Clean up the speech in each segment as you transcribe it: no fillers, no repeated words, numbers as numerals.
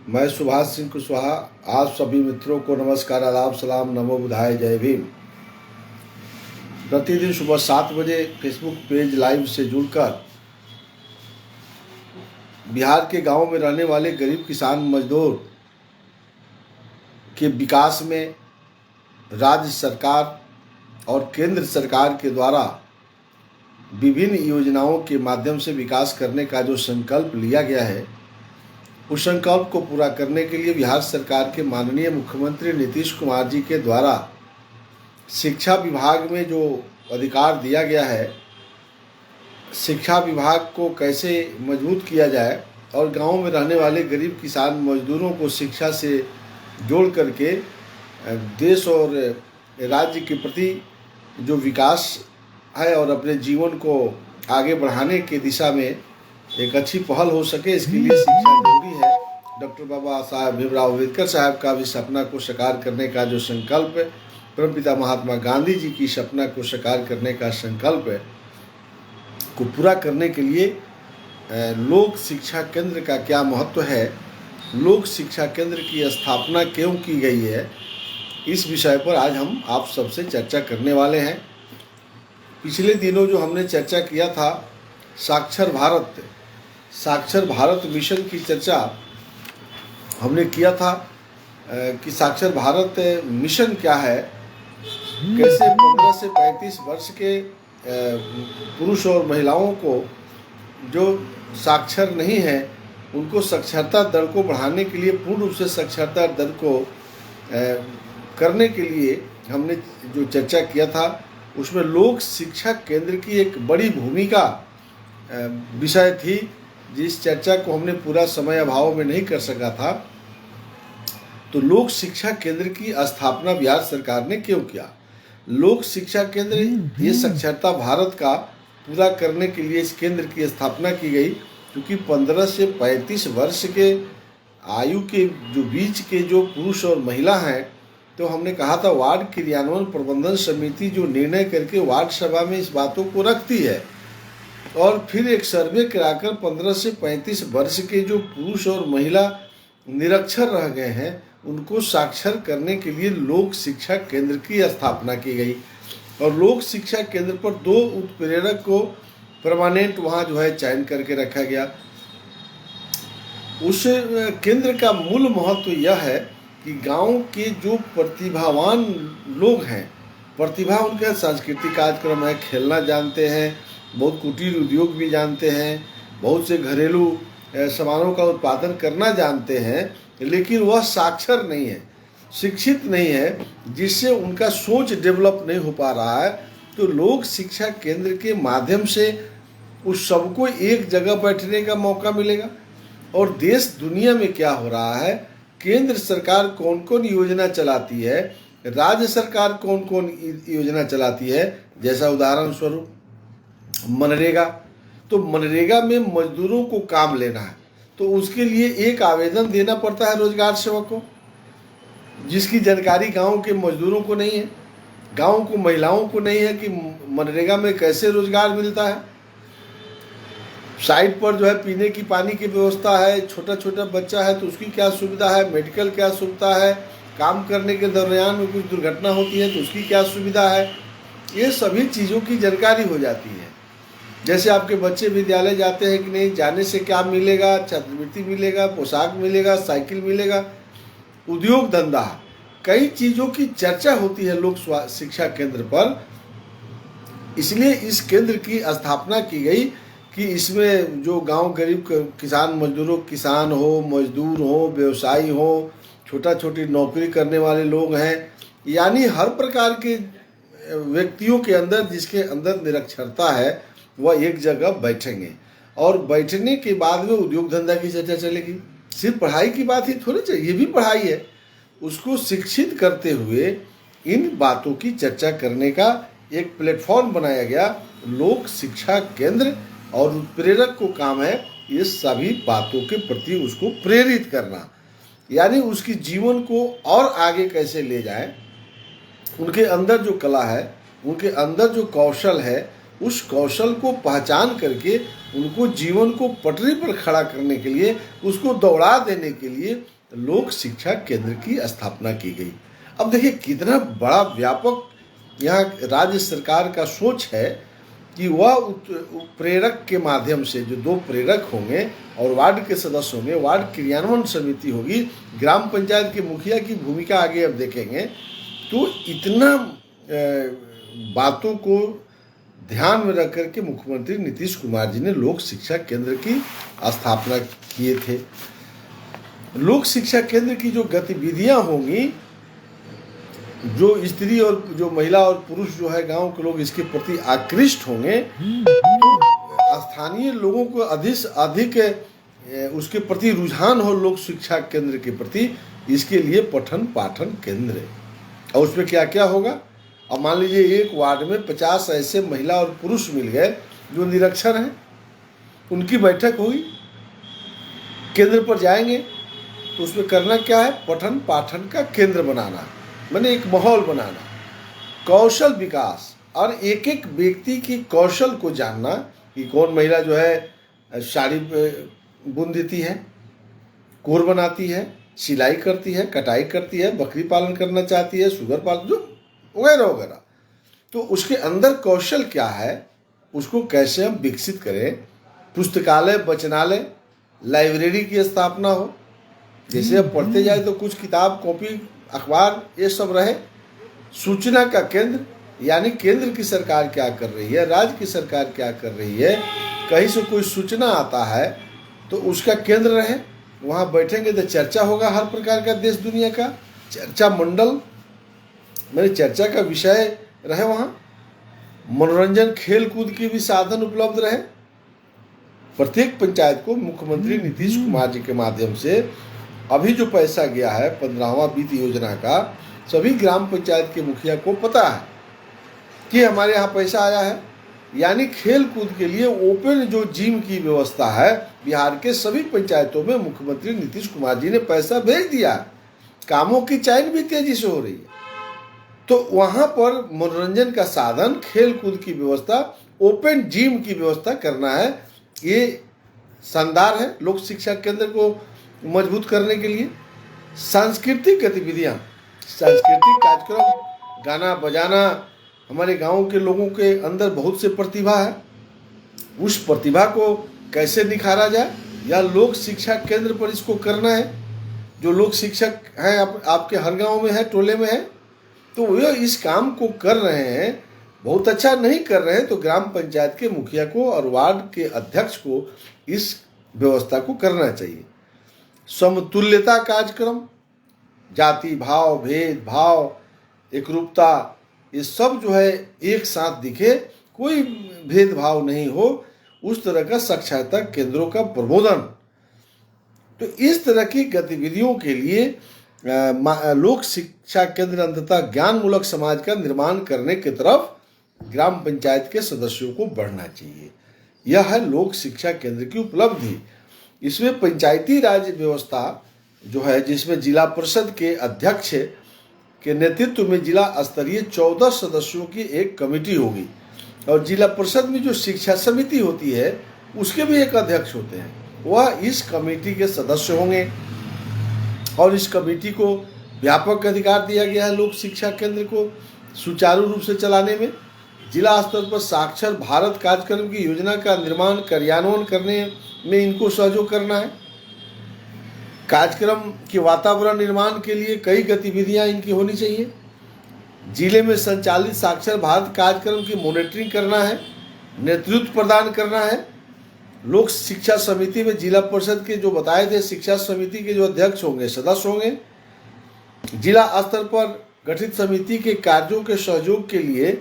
मैं सुभाष सिंह कुशवाहा आप सभी मित्रों को नमस्कार, आदाब, सलाम, नमो बुधाय, जय भीम। प्रतिदिन सुबह 7 बजे फेसबुक पेज लाइव से जुड़कर बिहार के गांवों में रहने वाले गरीब किसान मजदूर के विकास में राज्य सरकार और केंद्र सरकार के द्वारा विभिन्न योजनाओं के माध्यम से विकास करने का जो संकल्प लिया गया है, उस संकल्प को पूरा करने के लिए बिहार सरकार के माननीय मुख्यमंत्री नीतीश कुमार जी के द्वारा शिक्षा विभाग में जो अधिकार दिया गया है, शिक्षा विभाग को कैसे मजबूत किया जाए और गांव में रहने वाले गरीब किसान मजदूरों को शिक्षा से जोड़ करके देश और राज्य के प्रति जो विकास है और अपने जीवन को आगे बढ़ाने की दिशा में एक अच्छी पहल हो सके, इसके लिए शिक्षा जरूरी है। डॉक्टर बाबा साहब भीमराव अम्बेडकर साहब का भी सपना को साकार करने का जो संकल्प है, परमपिता महात्मा गांधी जी की सपना को साकार करने का संकल्प है, को पूरा करने के लिए लोक शिक्षा केंद्र का क्या महत्व है, लोक शिक्षा केंद्र की स्थापना क्यों की गई है, इस विषय पर आज हम आप सबसे चर्चा करने वाले हैं। पिछले दिनों जो हमने चर्चा किया था साक्षर भारत मिशन की चर्चा हमने किया था कि साक्षर भारत मिशन क्या है, कैसे 15 से 35 वर्ष के पुरुष और महिलाओं को जो साक्षर नहीं है उनको साक्षरता दर को बढ़ाने के लिए, पूर्ण रूप से साक्षरता दर को करने के लिए हमने जो चर्चा किया था, उसमें लोक शिक्षा केंद्र की एक बड़ी भूमिका विषय थी, जिस चर्चा को हमने पूरा समय अभाव में नहीं कर सका था। तो लोक शिक्षा केंद्र की स्थापना बिहार सरकार ने क्यों किया? लोक शिक्षा केंद्र ये साक्षरता भारत का पूरा करने के लिए इस केंद्र की स्थापना की गई, क्योंकि 15 से 35 वर्ष के आयु के जो बीच के जो पुरुष और महिला हैं, तो हमने कहा था वार्ड क्रियान्वयन प्रबंधन समिति जो निर्णय करके वार्ड सभा में इस बातों को रखती है और फिर एक सर्वे कराकर 15 से 35 वर्ष के जो पुरुष और महिला निरक्षर रह गए हैं उनको साक्षर करने के लिए लोक शिक्षा केंद्र की स्थापना की गई। और लोक शिक्षा केंद्र पर 2 उत्प्रेरक को परमानेंट वहाँ जो है चयन करके रखा गया। उस केंद्र का मूल महत्व यह है कि गांव के जो प्रतिभावान लोग हैं, प्रतिभा उनका सांस्कृतिक कार्यक्रम है, खेलना जानते हैं, बहुत कुटीर उद्योग भी जानते हैं, बहुत से घरेलू सामानों का उत्पादन करना जानते हैं, लेकिन वह साक्षर नहीं है, शिक्षित नहीं है, जिससे उनका सोच डेवलप नहीं हो पा रहा है। तो लोक शिक्षा केंद्र के माध्यम से उस सबको एक जगह बैठने का मौका मिलेगा और देश दुनिया में क्या हो रहा है, केंद्र सरकार कौन कौन योजना चलाती है, राज्य सरकार कौन कौन योजना चलाती है, जैसा उदाहरण स्वरूप मनरेगा। तो मनरेगा में मजदूरों को काम लेना है तो उसके लिए एक आवेदन देना पड़ता है रोजगार सेवक को, जिसकी जानकारी गांव के मजदूरों को नहीं है, गांव को महिलाओं को नहीं है कि मनरेगा में कैसे रोजगार मिलता है। साइड पर जो है पीने की पानी की व्यवस्था है, छोटा छोटा बच्चा है तो उसकी क्या सुविधा है, मेडिकल क्या सुविधा है, काम करने के दौरान में कुछ दुर्घटना होती है तो उसकी क्या सुविधा है, ये सभी चीज़ों की जानकारी हो जाती है। जैसे आपके बच्चे विद्यालय जाते हैं कि नहीं, जाने से क्या मिलेगा, छात्रवृत्ति मिलेगा, पोशाक मिलेगा, साइकिल मिलेगा, उद्योग धंधा, कई चीज़ों की चर्चा होती है लोक शिक्षा केंद्र पर। इसलिए इस केंद्र की स्थापना की गई कि इसमें जो गांव गरीब किसान मजदूरों, किसान हो, मजदूर हो, व्यवसायी हो, छोटा छोटी नौकरी करने वाले लोग हैं, यानी हर प्रकार के व्यक्तियों के अंदर जिसके अंदर निरक्षरता है वह एक जगह बैठेंगे और बैठने के बाद में उद्योग धंधा की चर्चा चलेगी। सिर्फ पढ़ाई की बात ही थोड़ी चाहिए, ये भी पढ़ाई है, उसको शिक्षित करते हुए इन बातों की चर्चा करने का एक प्लेटफॉर्म बनाया गया लोक शिक्षा केंद्र। और उत्प्रेरक को काम है ये सभी बातों के प्रति उसको प्रेरित करना, यानी उसकी जीवन को और आगे कैसे ले जाए, उनके अंदर जो कला है, उनके अंदर जो कौशल है, उस कौशल को पहचान करके उनको जीवन को पटरी पर खड़ा करने के लिए, उसको दौड़ा देने के लिए लोक शिक्षा केंद्र की स्थापना की गई। अब देखिए कितना बड़ा व्यापक यहाँ राज्य सरकार का सोच है कि वह प्रेरक के माध्यम से, जो 2 प्रेरक होंगे और वार्ड के सदस्य होंगे, वार्ड क्रियान्वयन समिति होगी, ग्राम पंचायत के मुखिया की भूमिका आगे अब देखेंगे। तो इतना बातों को ध्यान में रख करके मुख्यमंत्री नीतीश कुमार जी ने लोक शिक्षा केंद्र की स्थापना किए थे। लोक शिक्षा केंद्र की जो गतिविधियां होंगी, जो स्त्री और जो महिला और पुरुष जो है गांव के लोग इसके प्रति आकृष्ट होंगे, तो स्थानीय लोगों को अधिक उसके प्रति रुझान हो लोक शिक्षा केंद्र के प्रति, इसके लिए पठन पाठन केंद्र। और उसमें क्या क्या होगा, अब मान लीजिए एक वार्ड में 50 ऐसे महिला और पुरुष मिल गए जो निरक्षर हैं, उनकी बैठक हुई, केंद्र पर जाएंगे तो उसमें करना क्या है, पठन पाठन का केंद्र बनाना, माने एक माहौल बनाना, कौशल विकास और एक एक व्यक्ति की कौशल को जानना कि कौन महिला जो है साड़ी बुन देती है, कोर बनाती है, सिलाई करती है, कटाई करती है, बकरी पालन करना चाहती है, सुगर पालन, जो वगैरह वगैरह। तो उसके अंदर कौशल क्या है, उसको कैसे हम विकसित करें। पुस्तकालय, वचनालय, लाइब्रेरी की स्थापना हो, जैसे अब पढ़ते जाए तो कुछ किताब, कॉपी, अखबार ये सब रहे। सूचना का केंद्र, यानी केंद्र की सरकार क्या कर रही है, राज्य की सरकार क्या कर रही है, कहीं से कोई सूचना आता है तो उसका केंद्र रहे, वहाँ बैठेंगे तो चर्चा होगा हर प्रकार का देश दुनिया का, चर्चा मंडल, मेरे चर्चा का विषय रहे, वहाँ मनोरंजन खेल कूद के भी साधन उपलब्ध रहे। प्रत्येक पंचायत को मुख्यमंत्री नीतीश कुमार जी के माध्यम से अभी जो पैसा गया है 15वां वित्त योजना का, सभी ग्राम पंचायत के मुखिया को पता है कि हमारे यहाँ पैसा आया है। यानी खेल कूद के लिए ओपन जो जिम की व्यवस्था है, बिहार के सभी पंचायतों में मुख्यमंत्री नीतीश कुमार जी ने पैसा भेज दिया है, कामों की चयन भी तेजी से हो रही है। तो वहाँ पर मनोरंजन का साधन, खेल कूद की व्यवस्था, ओपन जिम की व्यवस्था करना है, ये शानदार है लोक शिक्षा केंद्र को मजबूत करने के लिए। सांस्कृतिक गतिविधियाँ, सांस्कृतिक कार्यक्रम, गाना बजाना, हमारे गांव के लोगों के अंदर बहुत से प्रतिभा है, उस प्रतिभा को कैसे निखारा जाए, या लोक शिक्षा केंद्र पर इसको करना है। जो लोक शिक्षक हैं आपके हर गांव में है, टोले में है, तो वे इस काम को कर रहे हैं, बहुत अच्छा नहीं कर रहे हैं, तो ग्राम पंचायत के मुखिया को और वार्ड के अध्यक्ष को इस व्यवस्था को करना चाहिए। समतुल्यता कार्यक्रम, जाति भाव, भेद भाव, एकरूपता, ये सब जो है एक साथ दिखे, कोई भेदभाव नहीं हो, उस तरह का साक्षरता केंद्रों का प्रबोधन। तो इस तरह की गतिविधियों के लिए लोक शिक्षा केंद्र अंततः ज्ञानमूलक समाज का निर्माण करने की तरफ ग्राम पंचायत के सदस्यों को बढ़ना चाहिए। यह है लोक शिक्षा केंद्र की उपलब्धि। इसमें पंचायती राज व्यवस्था जो है, जिसमें जिला परिषद के अध्यक्ष के नेतृत्व में जिला स्तरीय 14 सदस्यों की एक कमेटी होगी, और जिला परिषद में जो शिक्षा समिति होती है उसके भी एक अध्यक्ष होते हैं, वह इस कमेटी के सदस्य होंगे। और इस कमेटी को व्यापक अधिकार दिया गया है लोक शिक्षा केंद्र को सुचारू रूप से चलाने में। जिला स्तर पर साक्षर भारत कार्यक्रम की योजना का निर्माण, कार्यान्वयन करने में इनको सहयोग करना है। कार्यक्रम के वातावरण निर्माण के लिए कई गतिविधियां इनकी होनी चाहिए। जिले में संचालित साक्षर भारत कार्यक्रम की मॉनिटरिंग करना है, नेतृत्व प्रदान करना है। लोक शिक्षा समिति में जिला परिषद के जो बताए थे शिक्षा समिति के जो अध्यक्ष होंगे, सदस्य होंगे। जिला स्तर पर गठित समिति के कार्यों के सहयोग के लिए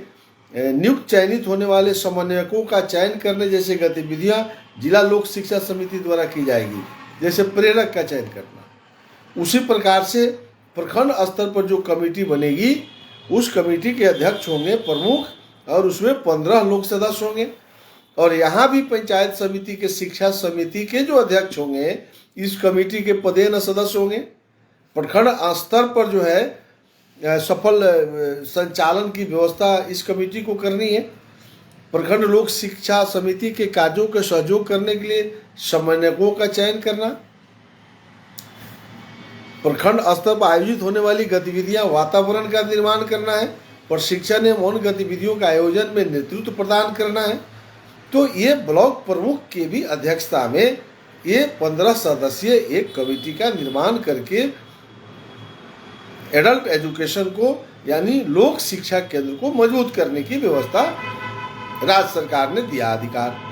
नियुक्त चयनित होने वाले समन्वयकों का चयन करने जैसे गतिविधियां जिला लोक शिक्षा समिति द्वारा की जाएगी, जैसे प्रेरक का चयन करना। उसी प्रकार से प्रखंड स्तर पर जो कमेटी बनेगी, उस कमेटी के अध्यक्ष होंगे प्रमुख, और उसमें 15 लोक सदस्य होंगे। और यहाँ भी पंचायत समिति के शिक्षा समिति के जो अध्यक्ष होंगे, इस कमेटी के पदेन सदस्य होंगे। प्रखंड स्तर पर जो है सफल संचालन की व्यवस्था इस कमेटी को करनी है। प्रखंड लोक शिक्षा समिति के कार्यों के सहयोग करने के लिए समन्वयकों का चयन करना। प्रखंड स्तर पर आयोजित होने वाली गतिविधियां वातावरण का निर्माण करना है, प्रशिक्षण एवं उन गतिविधियों का आयोजन में नेतृत्व प्रदान करना है। तो ये ब्लॉक प्रमुख के भी अध्यक्षता में ये 15 सदस्यीय एक कमेटी का निर्माण करके एडल्ट एजुकेशन को यानी लोक शिक्षा केंद्र को मजबूत करने की व्यवस्था राज्य सरकार ने दिया अधिकार।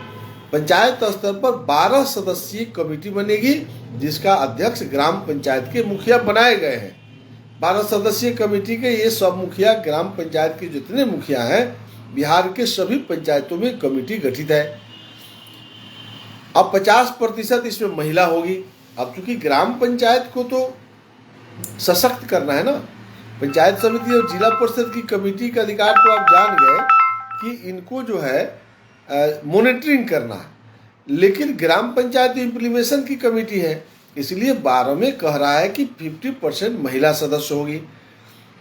पंचायत स्तर पर 12 सदस्यीय कमेटी बनेगी, जिसका अध्यक्ष ग्राम पंचायत के मुखिया बनाए गए हैं। 12 सदस्यीय कमेटी के ये सब मुखिया ग्राम पंचायत के जितने मुखिया हैं, बिहार के सभी पंचायतों में कमेटी गठित है। अब 50% इसमें महिला होगी। अब चूंकि ग्राम पंचायत को तो सशक्त करना है ना, पंचायत समिति और जिला परिषद की कमेटी का अधिकार तो आप जान गए कि इनको जो है मॉनिटरिंग करना है, लेकिन ग्राम पंचायत इम्प्लीमेशन की कमेटी है, इसलिए 12 में कह रहा है कि 50% महिला सदस्य होगी।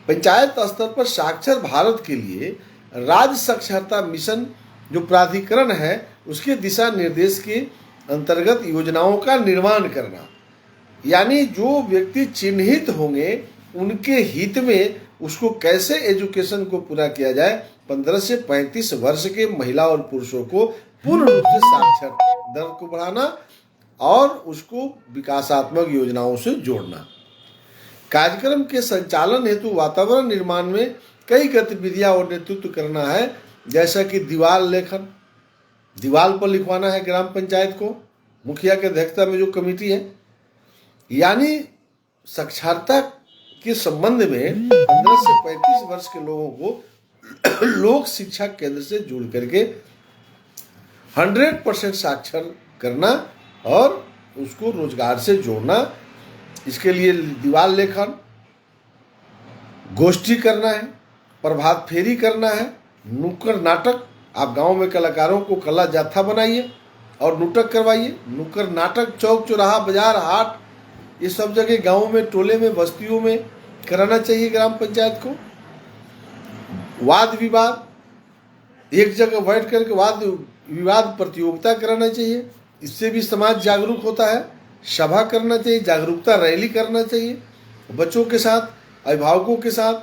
पंचायत स्तर पर साक्षर भारत के लिए राज्य साक्षरता मिशन जो प्राधिकरण है उसके दिशा निर्देश के अंतर्गत योजनाओं का निर्माण करना, यानी जो व्यक्ति चिन्हित होंगे उनके हित में उसको कैसे एजुकेशन को पूरा किया जाए। 15 से 35 वर्ष के महिला और पुरुषों को पूर्ण रूप से साक्षर दर को बढ़ाना और उसको विकासात्मक योजनाओं से जोड़ना। कार्यक्रम के संचालन हेतु वातावरण निर्माण में कई गतिविधियां और नेतृत्व करना है, जैसा कि दीवार लेखन, दीवार पर लिखवाना है ग्राम पंचायत को, मुखिया के अध्यक्षता में जो कमेटी है, यानी साक्षरता के संबंध में 15 से 35 वर्ष के लोगों को लोक शिक्षा केंद्र से जुड़ करके 100% साक्षर करना और उसको रोजगार से जोड़ना। इसके लिए दीवार लेखन, गोष्ठी करना है, प्रभात फेरी करना है, नुक्कड़ नाटक। आप गांव में कलाकारों को कला जाथा बनाइए और नुटक करवाइए। नुक्कड़ नाटक चौक चौराहा बाजार हाट ये सब जगह गांव में, टोले में, बस्तियों में कराना चाहिए ग्राम पंचायत को। वाद विवाद एक जगह बैठ करके वाद विवाद प्रतियोगिता कराना चाहिए, इससे भी समाज जागरूक होता है। सभा करना चाहिए, जागरूकता रैली करना चाहिए बच्चों के साथ, अभिभावकों के साथ,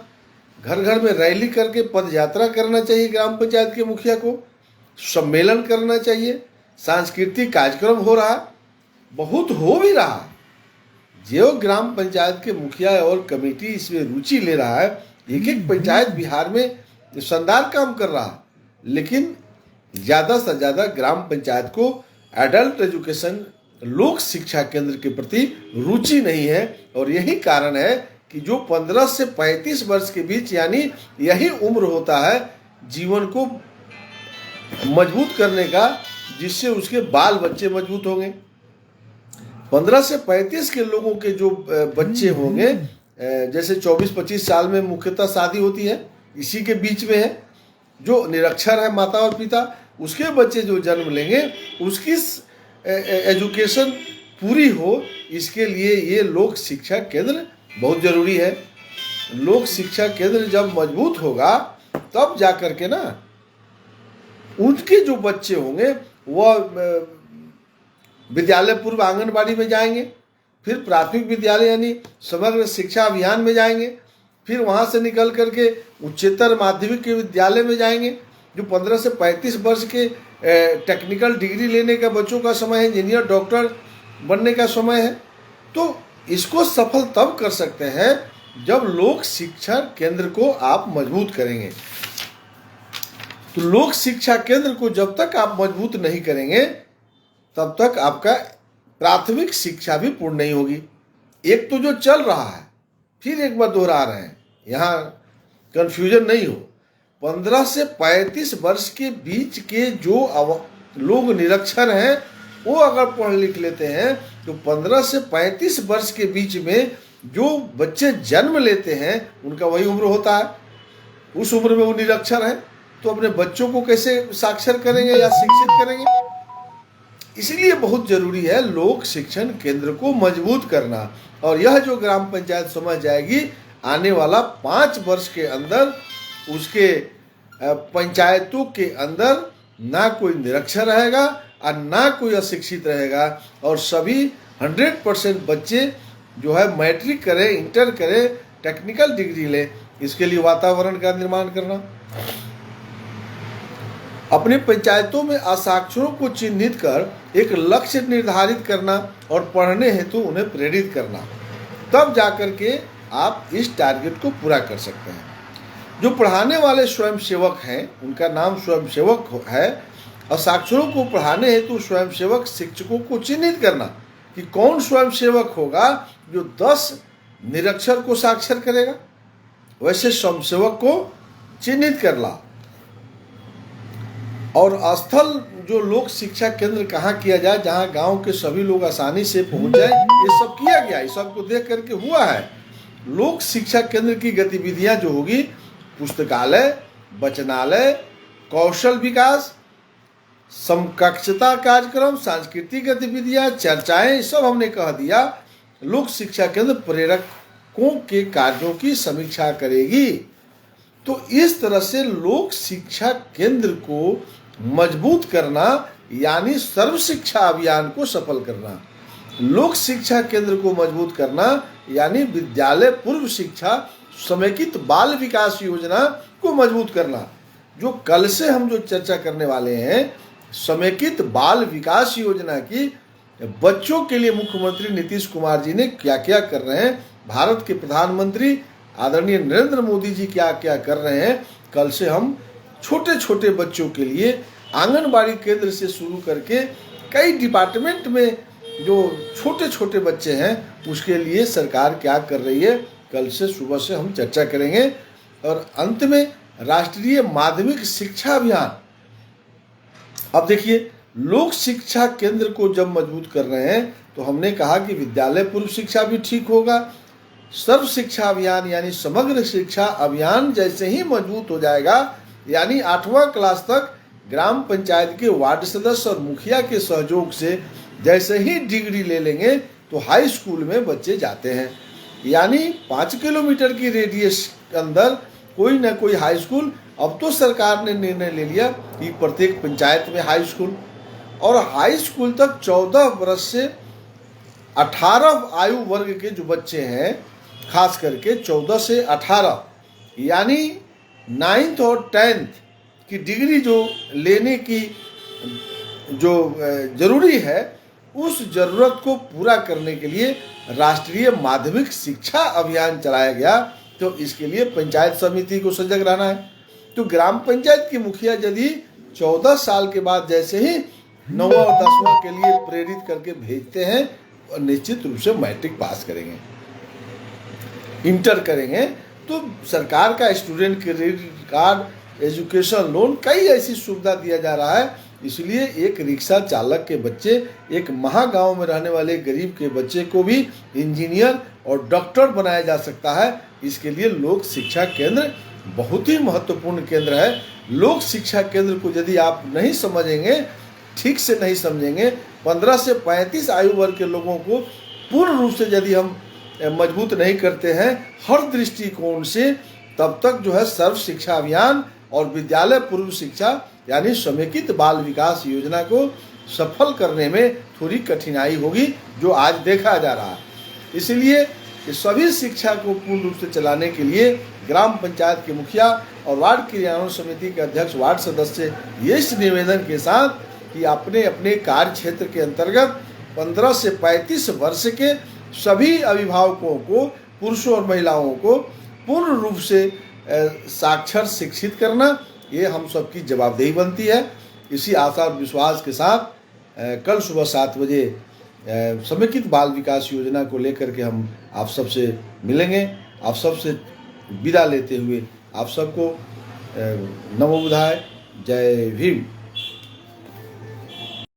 घर घर में रैली करके पद यात्रा करना चाहिए ग्राम पंचायत के मुखिया को, सम्मेलन करना चाहिए, सांस्कृतिक कार्यक्रम हो रहा, बहुत हो भी रहा। जो ग्राम पंचायत के मुखिया और कमेटी इसमें रुचि ले रहा है, एक एक पंचायत बिहार में शानदार काम कर रहा, लेकिन ज़्यादा से ज़्यादा ग्राम पंचायत को एडल्ट एजुकेशन लोक शिक्षा केंद्र के प्रति रुचि नहीं है। और यही कारण है कि जो 15 से 35 वर्ष के बीच यानी यही उम्र होता है जीवन को मजबूत करने का, जिससे उसके बाल बच्चे मजबूत होंगे। 15 से 35 के लोगों के जो बच्चे होंगे, जैसे 24-25 साल में मुख्यतः शादी होती है, इसी के बीच में है। जो निरक्षर है माता और पिता, उसके बच्चे जो जन्म लेंगे उसकी एजुकेशन पूरी हो, इसके लिए ये लोक शिक्षा केंद्र बहुत जरूरी है। लोक शिक्षा केंद्र जब मजबूत होगा तब जा कर के ना उनके जो बच्चे होंगे वह विद्यालय पूर्व आंगनबाड़ी में जाएंगे, फिर प्राथमिक विद्यालय यानी समग्र शिक्षा अभियान में जाएंगे, फिर वहाँ से निकल करके उच्चतर माध्यमिक के विद्यालय में जाएंगे। जो 15 से 35 वर्ष के टेक्निकल डिग्री लेने का बच्चों का समय है, इंजीनियर डॉक्टर बनने का समय है, तो इसको सफल तब कर सकते हैं जब लोक शिक्षा केंद्र को आप मजबूत करेंगे। तो लोक शिक्षा केंद्र को जब तक आप मजबूत नहीं करेंगे तब तक आपका प्राथमिक शिक्षा भी पूर्ण नहीं होगी। एक तो जो चल रहा है, फिर एक बार दोहरा रहे हैं, यहाँ कंफ्यूजन नहीं हो। 15 से 35 वर्ष के बीच के जो लोग निरक्षर हैं वो अगर पढ़ लिख लेते हैं तो 15 से 35 वर्ष के बीच में जो बच्चे जन्म लेते हैं उनका वही उम्र होता है। उस उम्र में वो निरक्षर हैं, तो अपने बच्चों को कैसे साक्षर करेंगे या शिक्षित करेंगे। इसलिए बहुत जरूरी है लोक शिक्षण केंद्र को मजबूत करना। और यह जो ग्राम पंचायत समझ जाएगी, आने वाला 5 वर्ष के अंदर उसके पंचायतों के अंदर ना कोई निरक्षर रहेगा और ना कोई अशिक्षित रहेगा, और सभी 100% बच्चे जो है मैट्रिक करें, इंटर करें, टेक्निकल डिग्री लें। इसके लिए वातावरण का निर्माण करना, अपने पंचायतों में असाक्षरों को चिन्हित कर एक लक्ष्य निर्धारित करना और पढ़ने हेतु उन्हें प्रेरित करना, तब जाकर के आप इस टारगेट को पूरा कर सकते हैं। जो पढ़ाने वाले स्वयंसेवक हैं, उनका नाम स्वयंसेवक है। असाक्षरों को पढ़ाने हेतु स्वयंसेवक शिक्षकों को चिन्हित करना कि कौन स्वयंसेवक होगा जो 10 निरक्षर को साक्षर करेगा, वैसे स्वयंसेवक को चिन्हित करना। और स्थल जो लोक शिक्षा केंद्र कहाँ किया जाए, जहाँ गांव के सभी लोग आसानी से पहुंच जाए, ये सब किया गया। इस सबको देख करके हुआ है। लोक शिक्षा केंद्र की गतिविधियां जो होगी, पुस्तकालय, वचनालय, कौशल विकास, समकक्षता कार्यक्रम, सांस्कृतिक गतिविधियां, चर्चाएं, सब हमने कह दिया। लोक शिक्षा केंद्र प्रेरकों के कार्यों की समीक्षा करेगी। तो इस तरह से लोक शिक्षा केंद्र को मजबूत करना यानी सर्व शिक्षा अभियान को सफल करना। लोक शिक्षा केंद्र को मजबूत करना यानी विद्यालय पूर्व शिक्षा समेकित बाल विकास योजना को मजबूत करना। जो कल से हम जो चर्चा करने वाले हैं, समेकित बाल विकास योजना की, बच्चों के लिए मुख्यमंत्री नीतीश कुमार जी ने क्या क्या कर रहे हैं, भारत के प्रधानमंत्री आदरणीय नरेंद्र मोदी जी क्या क्या कर रहे हैं। कल से हम छोटे छोटे बच्चों के लिए आंगनबाड़ी केंद्र से शुरू करके कई डिपार्टमेंट में जो छोटे छोटे बच्चे हैं, उसके लिए सरकार क्या कर रही है, कल से सुबह से हम चर्चा करेंगे। और अंत में राष्ट्रीय माध्यमिक शिक्षा अभियान। अब देखिए, लोक शिक्षा केंद्र को जब मजबूत कर रहे हैं तो हमने कहा कि विद्यालय पूर्व शिक्षा भी ठीक होगा। सर्व शिक्षा अभियान यानी समग्र शिक्षा अभियान जैसे ही मजबूत हो जाएगा, यानी 8वां क्लास तक ग्राम पंचायत के वार्ड सदस्य और मुखिया के सहयोग से जैसे ही डिग्री ले लेंगे तो हाई स्कूल में बच्चे जाते हैं। यानी 5 किलोमीटर की रेडियस के अंदर कोई ना कोई हाई स्कूल। अब तो सरकार ने निर्णय ले लिया कि प्रत्येक पंचायत में हाई स्कूल, और हाई स्कूल तक 14 वर्ष से 18 आयु वर्ग के जो बच्चे हैं, खास करके 14 से 18, यानी 9th और 10th की डिग्री जो लेने की जो जरूरी है, उस जरूरत को पूरा करने के लिए राष्ट्रीय माध्यमिक शिक्षा अभियान चलाया गया। तो इसके लिए पंचायत समिति को सजग रहना है। तो ग्राम पंचायत की मुखिया यदि 14 साल के बाद जैसे ही 9वां और 10वां के लिए प्रेरित करके भेजते हैं, और निश्चित रूप से मैट्रिक पास करेंगे, इंटर करेंगे, तो सरकार का student credit card, education loan, कई ऐसी सुविधा दिया जा रहा है। इसलिए एक रिक्शा चालक के बच्चे, एक महागांव में रहने वाले गरीब के बच्चे को भी इंजीनियर और डॉक्टर बनाया जा सकता है। इसके लिए लोक शिक्षा केंद्र बहुत ही महत्वपूर्ण केंद्र है। लोक शिक्षा केंद्र को यदि आप नहीं समझेंगे, ठीक से नहीं समझेंगे, 15 से 35 आयु वर्ग के लोगों को पूर्ण रूप से यदि हम मजबूत नहीं करते हैं हर दृष्टिकोण से, तब तक जो है सर्व शिक्षा अभियान और विद्यालय पूर्व शिक्षा यानी समेकित बाल विकास योजना को सफल करने में थोड़ी कठिनाई होगी, जो आज देखा जा रहा है। इसलिए सभी शिक्षा को पूर्ण रूप से चलाने के लिए ग्राम पंचायत के मुखिया और वार्ड क्रियान्वयन समिति के अध्यक्ष, वार्ड सदस्य ये इस निवेदन के साथ कि अपने अपने कार्य क्षेत्र के अंतर्गत 15 से 35 वर्ष के सभी अभिभावकों को, पुरुषों और महिलाओं को पूर्ण रूप से साक्षर शिक्षित करना, ये हम सबकी जवाबदेही बनती है। इसी आशा और विश्वास के साथ कल सुबह 7 बजे समेकित बाल विकास योजना को लेकर के हम आप सबसे मिलेंगे। आप सबसे विदा लेते हुए आप सबको नमो बुद्धाय, जय भीम।